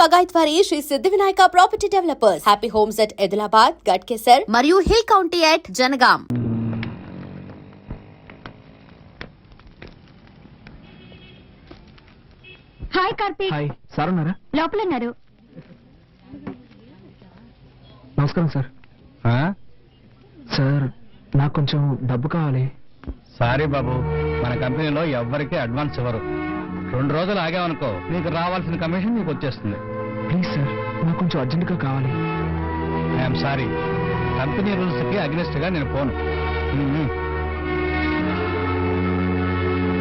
బగాయత్ వారి Shri Siddhi Vinayaka property developers. Happy homes at Edulabad, Ghatkesar మరియు hill county at Jangaon. Hi Karthik. Hi sir ఉన్నారా? లోపల ఉన్నారు. నమస్కారం సార్. సార్ నాకు కొంచెం డబ్బు కావాలి. సారీ బాబు, మన కంపెనీలో ఎవ్వరికీ అడ్వాన్స్ ఇవ్వరు. 2 రోజులు ఆగామనుకో నీకు రావాల్సిన కమిషన్ నీకు వచ్చేస్తుంది. ప్లీజ్ సార్, నాకు కొంచెం అర్జెంటుగా కావాలి. ఐఎమ్ సారీ, కంపెనీ రూల్స్ కి అగ్నిస్ట్ గా నేను పోను.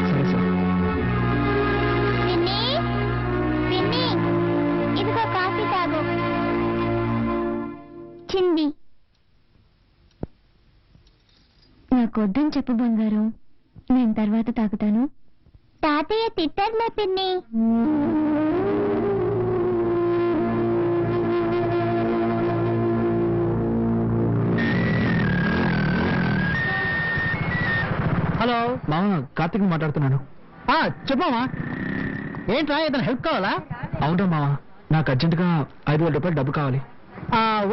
సరే సార్. ఇదిగో కాఫీ తాగు. చింది నాకు వద్దని చెప్పు బంగారం, నేను తర్వాత తాగుతాను. తాతయ్య తిట్టర్లే పిన్ని. హలో మామ, కార్తీక్ మాట్లాడుతున్నాను. చెప్పమ్మా, ఏంట్రా ఏదైనా హెల్ప్ కావాలా? అవునా మామ, నాకు అర్జెంటుగా 5,000 రూపాయలు డబ్బు కావాలి.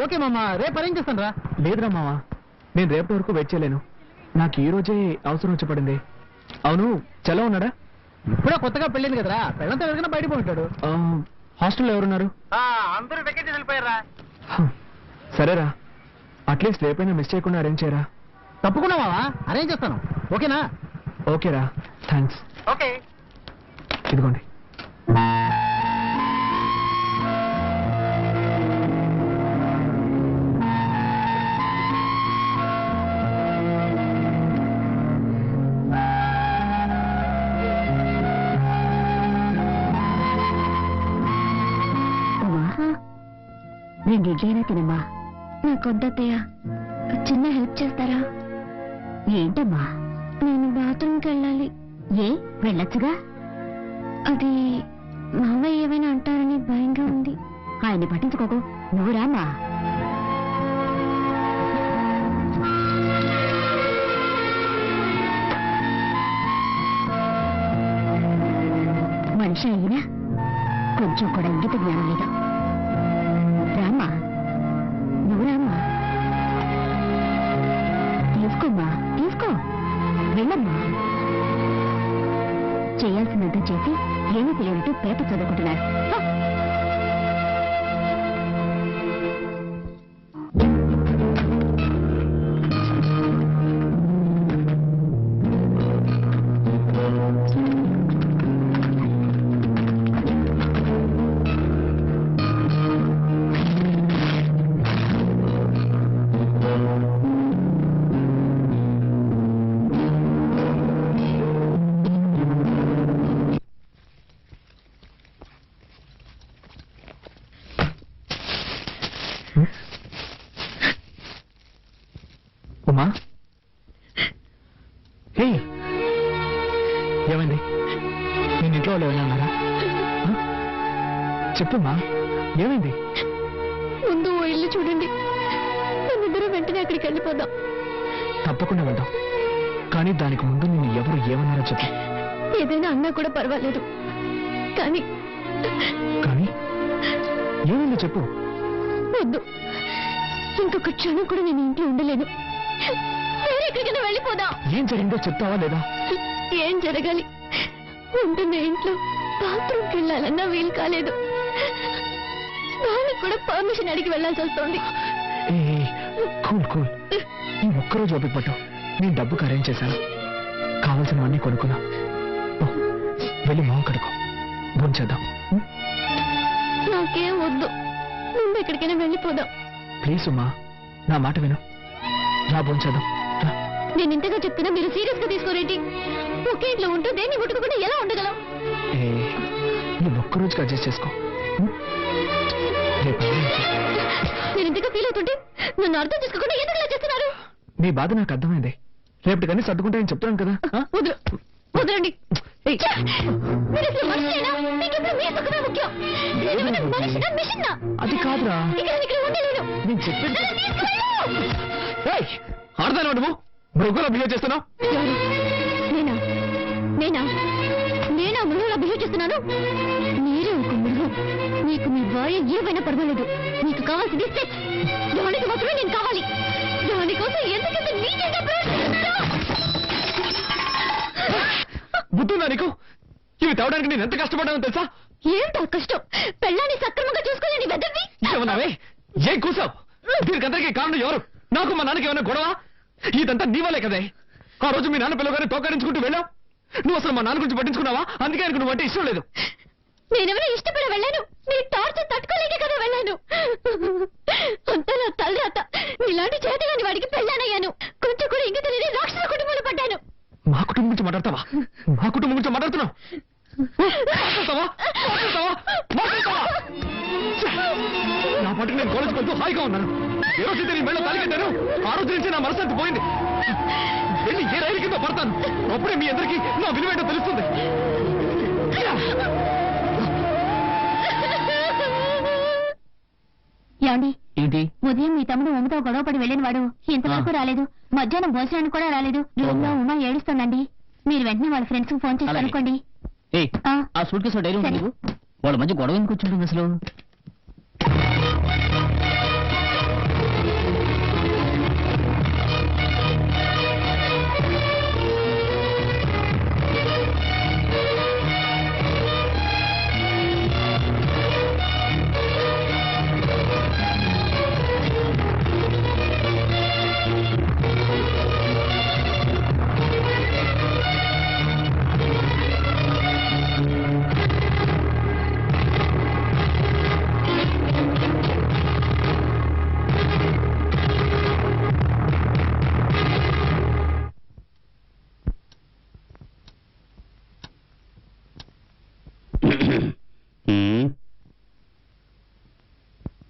ఓకే మామ, రేపు అరేంజ్ చేస్తాను రా. లేదురా మామ, నేను రేపటి వరకు వెయిట్ చేయలేను. నాకు ఈ రోజే అవసరం వచ్చి పడింది. అవును, చలో ఉన్నాడా? ఇప్పుడే కొత్తగా పెళ్ళింది కదరా, పెళ్ళంతా ఎవరికైనా బయట పోయింటాడు. హాస్టల్లో ఎవరున్నారు? అందరూ వెకేట్ వెళ్ళిపోయారా. సరేరా, అట్లీస్ట్ రేపైనా మిస్ చేయకుండా అరేంజ్ చేయరా. తప్పకుండా మావా, అరేంజ్ చేస్తాను. ఓకేనా? ఓకేరా, థ్యాంక్స్. ఓకే. ఇదిగోండి. రెండు ఇడ్లైనా తినమ్మా. నాకు వద్దయ్యా, చిన్న హెల్ప్ చేస్తారా? ఏంటమ్మా? నేను బాత్రూమ్కి వెళ్ళాలి. ఏ వెళ్ళొచ్చుగా. అది మామయ్య ఏమైనా అంటారని భయంగా ఉంది. ఆయన్ని పట్టించుకోకు, నువ్వు రామ్మా. మనిషి అయినా కొంచెం కూడా ఇంగిత జ్ఞానం లేదు. రామ్మా, నువ్వు రామ్మా. తీసుకోమ్మా, తీసుకో, వెళ్ళమ్మా. చేయాల్సినంత చేసి ఏమీ తెలియనట్టు పేపర్ చదువుకుంటున్నారు. ఉమా, హే, ఏమైంది? నేను ఇంట్లో వాళ్ళు ఏమైనా అన్నారా? చెప్పుమా, ఏమైంది? ముందు ఓ ఇల్లు చూడండి, మనిద్దరం వెంటనే అక్కడికి వెళ్ళిపోదాం. తప్పకుండా వెళ్దాం, కానీ దానికి ముందు నేను ఎవరు ఏమన్నారో చెప్పు. ఏదైనా అన్నా కూడా పర్వాలేదు, కానీ కానీ ఏమైందో చెప్పు. వద్దు, ఇంకొక క్షణం కూడా నేను ఇంట్లో ఉండలేను. వేరే ఎక్కడికైనా వెళ్ళిపోదాం. ఏం జరిగిందో చెప్తావా లేదా? ఏం జరగాలి? ఉంటున్న ఇంట్లో బాత్రూమ్కి వెళ్ళాలన్నా వీలు కాలేదు. వాళ్ళకి కూడా పర్మిషన్ అడిగి వెళ్ళాల్సి వస్తుంది. కూల్ కూల్, ఈ ఒక్కరోజు ఓపిక పట్టు. నేను డబ్బుకి అరేంజ్ చేశాను, కావాల్సినవన్నీ కొనుక్కున్నా. వెళ్ళి మొహం కడుకో, భోంచేద్దాం. నాకేం వద్దు, ముందు ఎక్కడికైనా వెళ్ళిపోదాం. ప్లీజ్ ఉమా, నా మాట విను. రా, భోంచేద్దాం. నేను ఇంతగా చెప్తున్నా, మీరు సీరియస్ గా తీసుకోరేంటి? ఒకే ఇంట్లో ఉంటూ దేన్ని ముట్టుకోకుండా ఎలా ఉండగలం? నువ్వు ఒక్కరోజుకి అడ్జస్ట్ చేసుకో. నేను ఇంతగా ఫీల్ అవుతుంటే నన్ను అర్థం చేసుకోకుండా ఎందుకు ఇలా చేస్తున్నారు? నీ బాధ నాకు అర్థమైంది. రేపటి కానీ సర్దుకుంటాయని చెప్తాను కదా. వదలు, వదలండి. మీరు అసలు మనిషేనా? మీకెప్పుడు మీ సుఖమే ముఖ్యం. నేనేమైనా మనిషినా, మిషన్నా? అది కాదురా, ఇక్కడ ఉండలేను. నేను చెప్పేది. ఆడదాను నువ్వు మృగంలా బిహేవ్ చేస్తున్నావు. నేనా నేనా నేనా మృగంలా బిహేవ్ చేస్తున్నాను? మీరే ఒక మృగం. బాబు నీకు మీ భార్య ఏమైనా పర్వాలేదు, నీకు కావాల్సింది సెక్స్. దానికి మాత్రమే నేను కావాలి. దానికోసం ఎందుకంత నీచంగా ప్రవర్తిస్తున్నావు? బుద్ధుందా నీకు? ఇవి తేవడానికి నేను ఎంత కష్టపడ్డానో తెలుసా? ఏంటో కష్టం? పెళ్ళాన్ని సక్రమంగా చూసుకోలేని వెదవి. ఏమన్నావే? ఏం కూసావు? దీనికందరికీ కారణం ఎవరు? నాకు మా నాన్నకి ఏమైనా గొడవ? ఇదంతా నీ వల్లే కదే. ఆ రోజు మీ నాన్న పిల్లగానే తోకరించుకుంటూ వెళ్ళావు. నువ్వు అసలు మా నాన్న గురించి పట్టించుకున్నావా? అందుకే ఆయనకు నువ్వు అంటే ఇష్టం లేదు. నేనెవరో ఇష్టపడి వెళ్ళాను, నీ టార్చర్ తట్టుకోలేకే కదా వెళ్ళాను. అంతా నా తలరాత. నీలాంటి చేతగాని వాడికి పెళ్ళానయ్యాను. కొంచెం కూడా ఇంక తెలియని రాక్షస కుటుంబంలో పడ్డాను. మా కుటుంబం గురించి మాట్లాడతావా? మా కుటుంబం గురించి మాట్లాడుతున్నావు? మాట్లాడతావా? మాట్లాడతావా? మాట్లాడతావా? నా పట్టుకు నేను కాలేజ్ వెళ్తూ హాయిగా ఉన్నాను. ఏ రోజు నీ మెళ్ళ తాలికెట్టాను, ఆ రోజు నుంచి నా మనసంతా పోయింది. వెళ్ళి ఏ రైలు కింద పడతాను. అప్పుడే మీ అందరికీ నా విలువేంటో తెలుస్తుంది. ఏమండి, ఏంటి? ఉదయం మీ తమ్ముడు ఉమ్మతో గొడవపడి వెళ్ళిన వాడు ఇంతవరకు రాలేదు. మధ్యాహ్నం భోజనానికి కూడా రాలేదు. రూమ్ లో ఉమ ఏడుస్తుందండి. మీరు వెంటనే వాళ్ళ ఫ్రెండ్స్ ఫోన్ చేసి అనుకోండి. ఆ సూట్ కేసు డైరీ ఉంటుంది. వాళ్ళ మధ్య గొడవ ఎందుకు వచ్చింటుంది అసలు?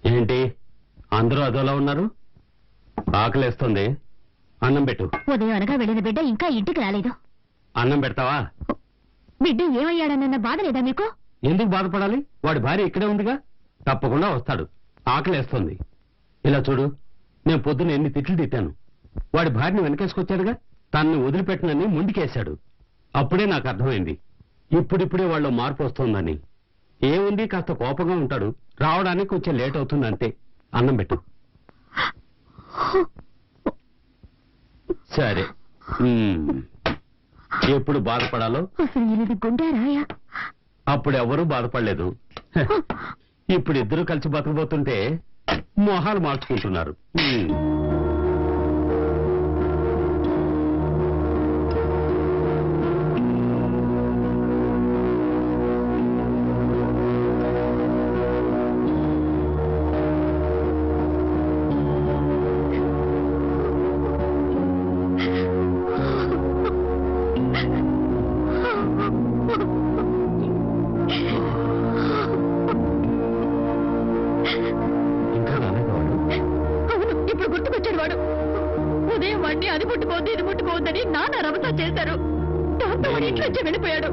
ఏంటి అందరూ అదోలా ఉన్నారు? ఆకలేస్తుంది, అన్నం పెట్టు. ఉదయం అనగా వెళ్ళిన బిడ్డ ఇంకా ఇంటికి రాలేదు. అన్నం పెడతావా? బిడ్డ ఏమయ్యాడన్న బాధ లేదా మీకు? ఎందుకు బాధపడాలి? వాడి భార్య ఇక్కడే ఉందిగా, తప్పకుండా వస్తాడు. ఆకలేస్తుంది. ఇలా చూడు, నేను పొద్దున ఎన్ని తిట్లు తిట్టాను. వాడి భార్యని వెనకేసుకొచ్చాడుగా, తనని వదిలిపెట్టనని ముందుకేశాడు. అప్పుడే నాకు అర్థమైంది ఇప్పుడిప్పుడే వాళ్ళు మార్పు వస్తోందని. ఏముంది, కాస్త కోపంగా ఉంటాడు, రావడానికి కొంచెం లేట్ అవుతుంది అంతే. అన్నం పెట్టు. సరే, ఎప్పుడు బాధపడాలో అసలు ఇది గుండారాయా? అప్పుడు ఎవరూ బాధపడలేదు. ఇప్పుడు ఇద్దరు కలిసి బతకబోతుంటే మొహాలు మార్చుకుంటున్నారు. ఇప్పుడు గుర్తుకొచ్చాడు వాడు. ఉదయం వాడిని అది ముట్టుకోవద్దు ఇది ముట్టుకోవద్దని నాన్న రభస చేశారు. దాంతో వాడి ఇంట్లో వచ్చి వెళ్ళిపోయాడు.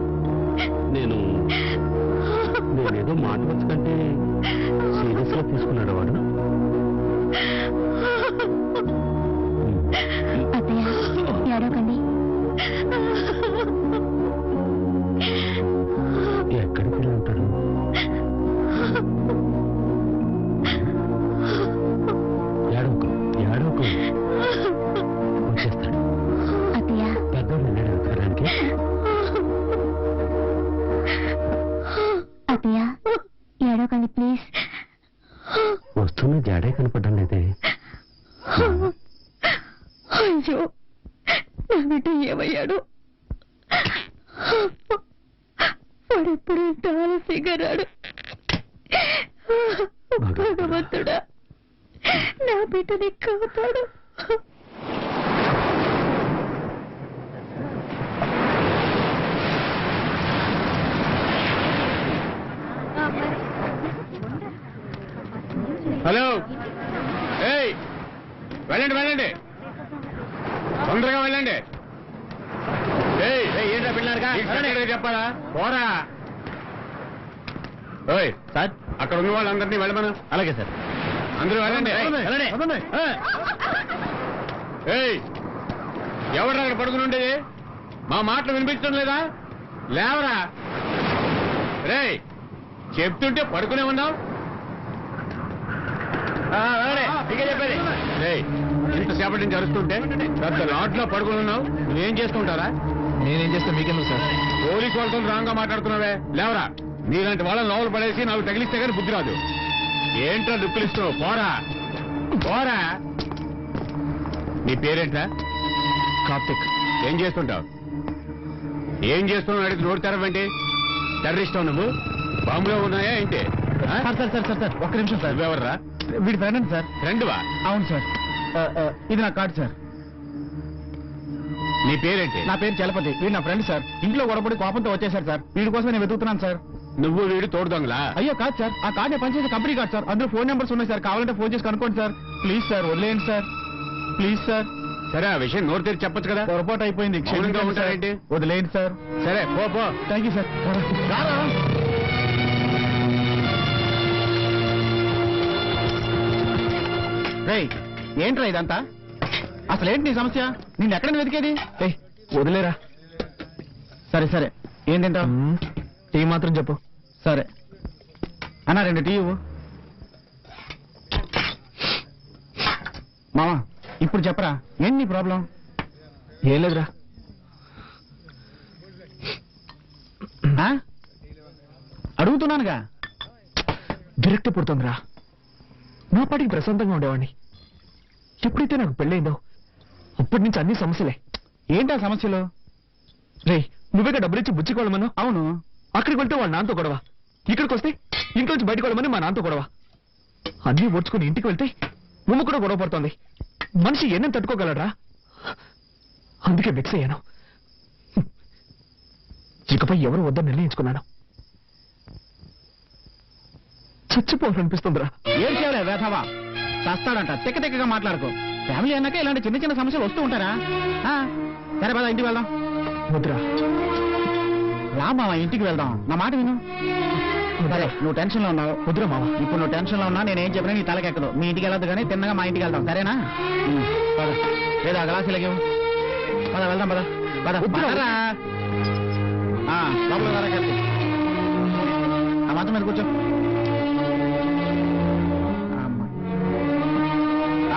నేనేదో మాట వచ్చి కంటే సీరియస్ గా తీసుకున్నాడు వాడు. అత్తయ్య ఏడవకండి. ఎక్కడికి వెళ్ళి ఉంటాడు? ఏడవకు ఏడవకు, వచ్చేస్తాడు. అత్తయ్య పెద్దోడు వెళ్ళాడు వెతకడానికి. అత్తయ్య ఏడవకండి ప్లీజ్. వస్తున్న జాడే కనపడ్డం లేదే. అయ్యో నా బిడ్డ ఏమయ్యాడు? వాడెప్పుడు ఇంత ఆలస్యంగా రాడు. భగవంతుడా, నా బిడ్డని కాపాడు. హలో, ఏయ్ వెళ్ళండి వెళ్ళండి, తొందరగా వెళ్ళండి. ఏంటా పిల్లలుగా చెప్పాలా? పోరా. ఓయ్ సార్, అక్కడ ఉన్న వాళ్ళందరినీ వెళ్ళమను. అలాగే సార్, అందరూ వెళ్ళండి. ఏయ్ ఎవరు అక్కడ పడుకుని ఉండేది? మా మాటలు వినిపించడం లేదా? లేవరా రేయ్, చెప్తుంటే పడుకునే ఉన్నావు. చెప్పేది ఇంతసేపటి నుంచి అరుస్తుంటే పెద్ద లాట్లో పడుకుని ఉన్నావు. నువ్వేం చేసుకుంటారా? నేనేం చేస్తా మీకెందుకు సార్? పోలీసు వాళ్ళతో రాంగ్ గా మాట్లాడుతున్నావే. లేవరా, నీలాంటి వాళ్ళని లోపల పడేసి నాకు తగిలిస్తే కానీ బుద్ధి రాదు. ఏంట్రా లుక్కులు ఇస్తున్నావు? పోరా పోరా. నీ పేరేంట్రా? కార్తిక్. ఏం చేస్తుంటావు? ఏం చేస్తున్నావు అడిగి నోరు తెరవండి. టెర్రరిస్టావు నువ్వు? బాంబులో ఉన్నాయా ఏంటి? సార్ ఒక్క నిమిషం సార్. నువ్వెవర్రా? వీడి ఫ్రెండ్ సార్. రెండువా? అవును సార్. ఇది నా కార్డు సార్. నీ పేరేంటి? నా పేరు చలపతి. వీడు నా ఫ్రెండ్ సార్. ఇంట్లో గొడవపడి కోపంతో వచ్చేసారు సార్. వీడి కోసం నేను వెతుకుతున్నాను సార్. నువ్వు వీడు తోడు దొంగలా? అయ్యో కాదు సార్, ఆ కార్డు నేను పనిచేసే కంపెనీ కార్డు సార్. అందులో ఫోన్ నెంబర్స్ ఉన్నాయి సార్. కావాలంటే ఫోన్ చేసి కనుక్కోండి సార్. ప్లీజ్ సార్, వదిలేయండి సార్. Please sir. సరే, ఆ విషయం నోరు తెరిచి చెప్పొచ్చు కదా. పొరపాటు అయిపోయింది, మౌనంగా క్షమించండి సార్. ఉంటారేంటి? వదిలేయండి సార్. సరే పో పో. Thank you sir. రారా. రేయ్, ఏంట్రా ఇదంతా? అసలు ఏంటి నీ సమస్య? నిన్ను ఎక్కడ వెతికేది? వదిలేరా. సరే సరే, ఏం తింటావు? టీ మాత్రం చెప్పు. సరే అన్నా, 2 టీ ఇవ్వు. మామా, ఇప్పుడు చెప్పరా, ఏంటి నీ ప్రాబ్లం? ఏం లేదురా. ఆ? అడుగుతున్నానుగా. విరక్తి పుడుతుందిరా. నా పాటికి ప్రశాంతంగా ఉండేవాడిని. ఎప్పుడైతే నాకు పెళ్ళైందో అప్పటి నుంచి అన్ని సమస్యలే. ఏంటా సమస్యలు? రే, నువ్వేగా డబ్బులిచ్చి బుచ్చికోవడమను. అవును. అక్కడికి వెళ్తే వాళ్ళ నాన్నతో గొడవ, ఇక్కడికి వస్తే ఇంట్లోంచి బయటకు వెళ్ళమని మా నాన్నతో గొడవ. అన్నీ ఓడ్చుకుని ఇంటికి వెళ్తే ఉమ్మ కూడా గొడవ పడుతోంది. మనిషి ఎన్నని తట్టుకోగలరా? అందుకే మిక్స్ అయ్యాను. ఇకపై ఎవరు వద్దని నిర్ణయించుకున్నాను. చచ్చిపోవాలనిపిస్తుందిరా. ఏం చేయాలి వేధవా? చస్తాడంట. తెక్కగా మాట్లాడుకో. ఫ్యామిలీ అన్నాక ఇలాంటి చిన్న చిన్న సమస్యలు వస్తూ ఉంటారా? ఆ, సరే పద, ఇంటికి వెళ్దాం. వద్దురా. రా మావా, ఇంటికి వెళ్దాం. నా మాట విను. సరే, నువ్వు టెన్షన్ లో ఉన్నావు. వద్దురా మావా. ఇప్పుడు నువ్వు టెన్షన్ లో ఉన్నా నేనేం చెప్పినా నీ తలకెక్కదు. మీ ఇంటికి వెళ్ళొద్దు కానీ తిన్నగా మా ఇంటికి వెళ్దాం, సరేనా? పద. లేదా గ్లాసులకి పద, వెళ్దాం పద. పద పదరా. లోపల రా కార్తీక్. ఆ మంచం మీద కూర్చో.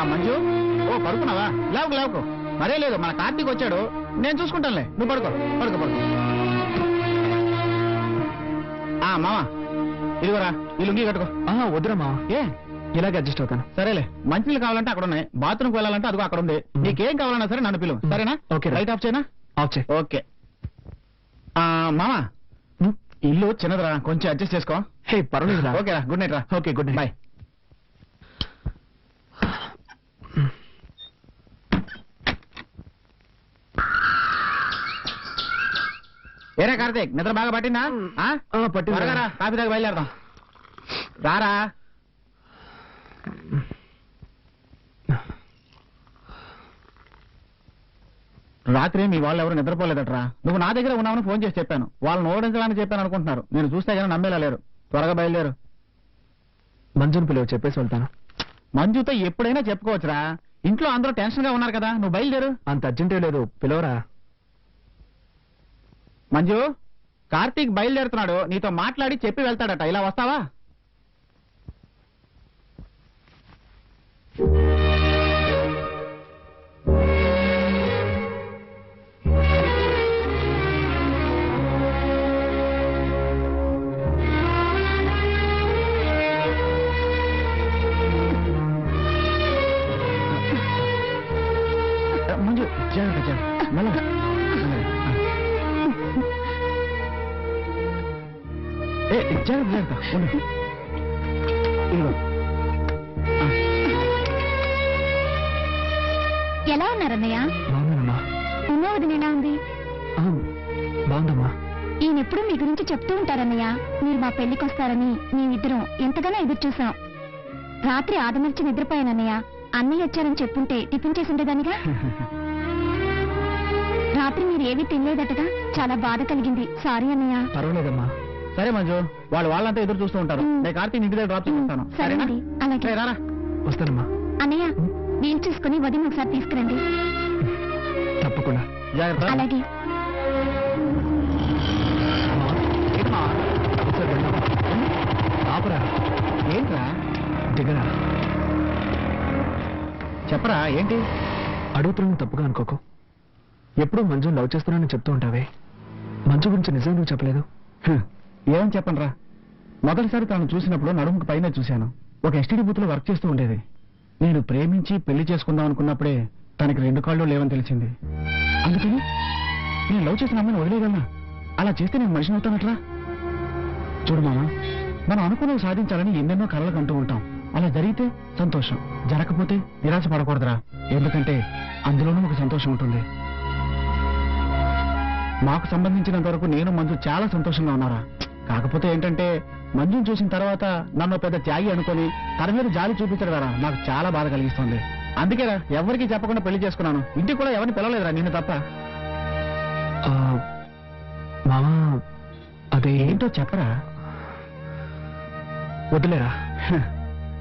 మంజు, ఓ పడుకున్నావా? లేవుకు. మరే లేదు, మన కార్తీక్ వచ్చాడు. నేను చూసుకుంటానులే, నువ్వు పడుకో. పడుకో. మావా, ఇదిగోరా, ఈ లుంగి కట్టుకో. వద్దురా మావా. ఏ, ఇలాగే అడ్జస్ట్ అవుతాను. సరేలే. మంచినీళ్ళు కావాలంటే అక్కడ ఉన్నాయి. బాత్రూమ్కి వెళ్ళాలంటే అదిగో అక్కడ ఉంది. నీకేం కావాలన్నా సరే నన్ను పిలువు, సరేనా? ఓకే. లైట్ ఆఫ్ చేయనా? ఆఫ్ చేయి. ఓకే. మామా, ఇల్లు చిన్నదిరా, కొంచెం అడ్జస్ట్ చేసుకో. హే, పర్వాలేదురా. ఓకేరా, గుడ్ నైట్ రా. Okay, good night. బాయ్. ఏరా కార్తీక్, నిద్ర బాగా పట్టిందా? పట్టింది. త్వరగా రా, కాఫీ దాకా బయలుదేరదాం. రారా. రాత్రి మీ వాళ్ళు ఎవరు నిద్రపోలేదట్రా. నువ్వు నా దగ్గర ఉన్నావని ఫోన్ చేసి చెప్పాను. వాళ్ళని ఓడించడానికి చెప్పాను అనుకుంటున్నారు. నేను చూస్తే కానీ నమ్మేలా లేరు. త్వరగా బయలుదేరు. మంజుని పిలువ, చెప్పేసి వెళ్తాను. మంజుతో ఎప్పుడైనా చెప్పుకోవచ్చురా. ఇంట్లో అందరూ టెన్షన్ గా ఉన్నారు కదా, నువ్వు బయలుదేరు. అంత అర్జెంటే లేదు, పిలవరా. మంజు, కార్తీక్ బయలుదేరుతున్నాడు. నీతో మాట్లాడి చెప్పి వెళ్తాడట. ఇలా వస్తావా? మంజు, జాగ్రత్త. మెల్లగా. జాగ్రత్త ఉండు. ఇదిగో. ఎలా ఉన్నారన్నయ్య? బాగున్నానమ్మా. ఉన్నా వదిన ఎలా ఉంది? బాగుందమ్మా. ఈయనెప్పుడు మీ గురించి చెప్తూ ఉంటారన్నయ్య. మీరు మా పెళ్లికి వస్తారని మేమిద్దరం ఎంతగానో ఎదురు చూసాం. రాత్రి ఆదమర్చి నిద్రపోయానన్నయ్య. అన్నయ్య వచ్చారని చెప్పుంటే టిఫిన్ చేసి ఉండేదానిగా. రాత్రి మీరు ఏమీ తినలేదటగా, చాలా బాధ కలిగింది. సారీ అన్నయ్య. పర్వాలేదమ్మా. సరే మంజు, వాళ్ళంతా ఎదురు చూస్తూ ఉంటారు. నేను కార్తీక్ ఇంటి దగ్గర డ్రాప్ చేస్తాను. సరేనండి, అలాగే. రారా. వస్తానమ్మా. అన్నయ్య, వీలు చూసుకుని వదిన ఒకసారి తీసుకురండి. తప్పకుండా. జాగ్రత్త. అలాగే. ఒకసారి వెళ్దామా? దిగరా. చెప్పరా ఏంటి? అడుగుతున్నాను, తప్పుగా అనుకోకు. ఎప్పుడూ మంజు లవ్ చేస్తున్నానని చెప్తూ ఉంటావే, మంజు గురించి నిజం నువ్వు చెప్పలేదు. ఏమని చెప్పనరా, మొదటిసారి తను చూసినప్పుడు నడుముకు పైన చూశాను. ఒక ఎస్టీడీ బూత్ లో వర్క్ చేస్తూ ఉండేది. నేను ప్రేమించి పెళ్లి చేసుకుందాం అనుకున్నప్పుడే తనకి 2 కాళ్ళు లేవని తెలిసింది. అందుకని నేను లవ్ చేసిన అమ్మాయిని వదిలేయగలనా? అలా చేస్తే నేను మనిషిని అవుతానట్రా? చూడు మామ, మనం అనుకున్నవి సాధించాలని ఎన్నెన్నో కలలు కంటూ ఉంటాం. అలా జరిగితే సంతోషం, జరగకపోతే నిరాశ పడకూడదురా. ఎందుకంటే అందులోనూ ఒక సంతోషం ఉంటుంది. మాకు సంబంధించినంత వరకు నేను మంజు చాలా సంతోషంగా ఉన్నారా. కాకపోతే ఏంటంటే మంజుని చూసిన తర్వాత నన్ను పెద్ద త్యాగి అనుకొని తన మీద జాలి చూపించడం నాకు చాలా బాధ కలిగిస్తుంది. అందుకేరా ఎవరికి చెప్పకుండా పెళ్లి చేసుకున్నాను. ఇంటికి కూడా ఎవరిని పిలవలేదురా, నిన్ను తప్ప. మామా, అదే ఏంటో చెప్పరా. వదిలేరా.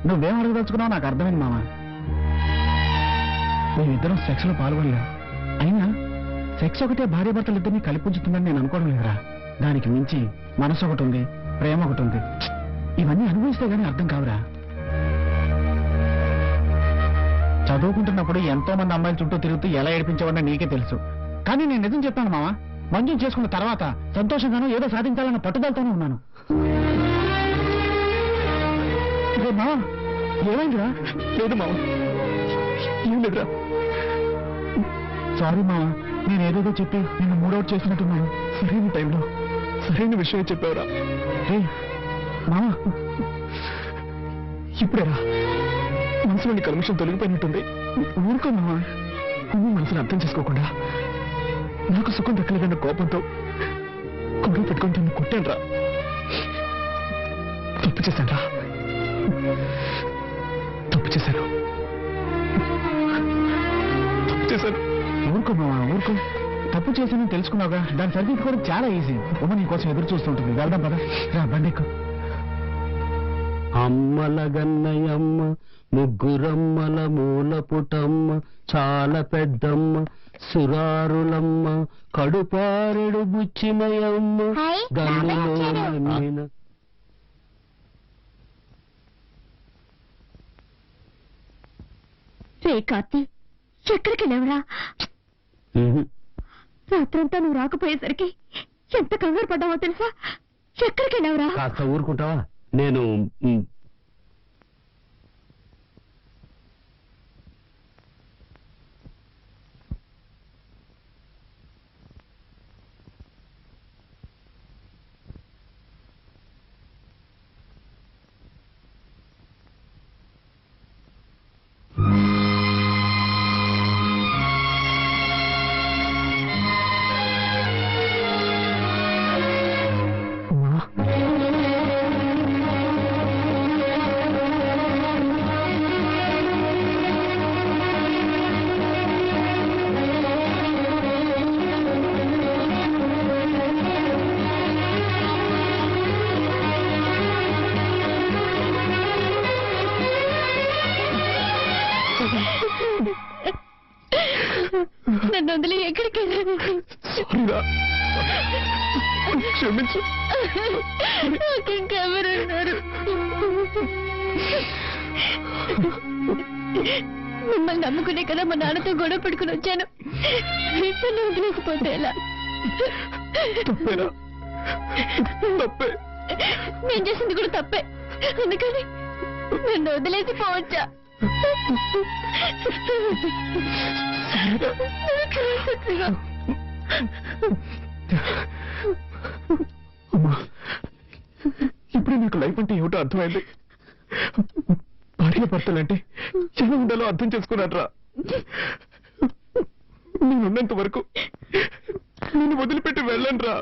నువ్వేం అడగదలుచుకున్నావు నాకు అర్థమైంది మామ. మేమిద్దరం సెక్స్ లో పాల్గొనలేం. అయినా సెక్స్ ఒకటే భార్యాభర్తలు ఇద్దరిని కలిపుంచుతుందని నేను అనుకోవడం లేదురా. దానికి మించి మనసు ఒకటి ఉంది, ప్రేమ ఒకటి ఉంది. ఇవన్నీ అనుభవిస్తే గానీ అర్థం కావురా. చదువుకుంటున్నప్పుడు ఎంతో మంది అమ్మాయిల చుట్టూ తిరుగుతూ ఎలా ఏడిపించేవాడినా నీకే తెలుసు. కానీ నేను నిజం చెప్పాను మామ, మంజుని చేసుకున్న తర్వాత సంతోషంగానూ ఏదో సాధించాలన్న పట్టుదలతోనే ఉన్నాను. మామ ఏమైందిరా? లేదు మామ, ఏం లేదురా. సారీ మామ, నేనేదేదో చెప్పి నిన్ను మూడౌట్ చేసినట్టున్నాను. సరైన టైంలో సరైన విషయం చెప్పావురా. మామ ఇప్పుడేరా మనసులోని కల్మషం తొలగిపోయినట్టుంది. ఊరుకో మామ. నువ్వు మనసుని అర్థం చేసుకోకుండా నాకు సుఖం దక్కలేదన్న కోపంతో గొడవ పెట్టుకుని తను కొట్టానురా. తప్పు చేశానురా, తప్పు చేశాను. ఊరుకో మామ, ఊరుకో. తప్పు చేశానని తెలుసుకున్నావుగా, దాన్ని సరిదిద్దుకోవడం చాలా ఈజీ. ఉమ్మ నీ కోసం ఎదురు చూస్తుంటుంది. వెళ్దాం పద. రా బండెక్కు. అమ్మల గన్నయమ్మ, ముగ్గురమ్మల మూల పుటమ్మ, చాలా పెద్దమ్మ, సురారులమ్మ, కడుపారెడు బుచ్చినయమ్మ, గన్నులో రే కార్తీ, ఎక్కడికి లేవరా? రాత్రంతా నువ్వు రాకపోయేసరికి ఎంత కంగారు పడ్డావో తెలుసా? ఎక్కడికి లేవరా? కాస్త ఊరుకుంటావా? నేను నన్ను వదిలి ఎక్కడికి సారీరా, క్షమించు. ఇంకెవరున్నారు? మిమ్మల్ని నమ్ముకునే కదా మా నాన్నతో గొడవ పెట్టుకుని వచ్చాను. నన్ను వదిలేకపోతే ఎలా? తప్పేరా, తప్పే. నేను చేసింది కూడా తప్పే. అందుకని నన్ను వదిలేసి పోవచ్చా? అమ్మా, ఇప్పుడే నాకు లైఫ్ అంటే ఏమిటో అర్థమైంది. భార్య భర్తలంటే ఎలా ఉండాలో అర్థం చేసుకున్నాడ్రా. నేనున్నంత వరకు నేను వదిలిపెట్టి వెళ్ళండ్రా.